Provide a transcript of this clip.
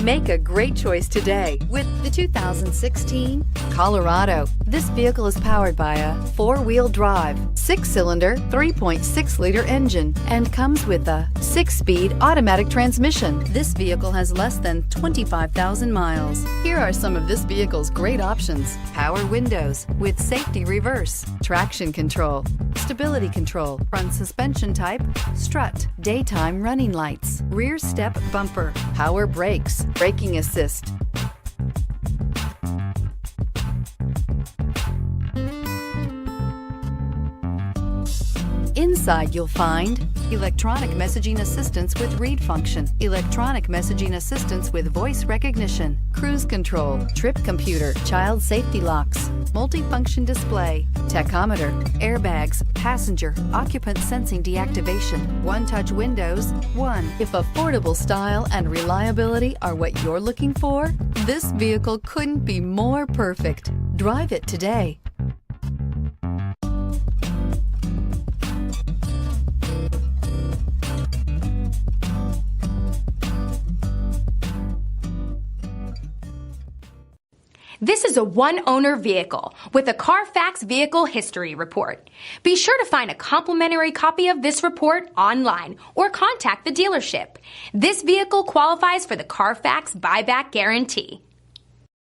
Make a great choice today with the 2016 Colorado. This vehicle is powered by a four-wheel drive, six-cylinder, 3.6-liter engine and comes with a six-speed automatic transmission. This vehicle has less than 25,000 miles. Here are some of this vehicle's great options: power windows with safety reverse, traction control, stability control, front suspension type, strut, daytime running lights, rear step bumper, power brakes, braking assist. Inside you'll find electronic messaging assistance with read function, electronic messaging assistance with voice recognition, cruise control, trip computer, child safety locks, multifunction display, tachometer, airbags, passenger, occupant sensing deactivation, one-touch windows. If affordable style and reliability are what you're looking for, this vehicle couldn't be more perfect. Drive it today. This is a one-owner vehicle with a Carfax Vehicle History Report. Be sure to find a complimentary copy of this report online or contact the dealership. This vehicle qualifies for the Carfax Buyback Guarantee.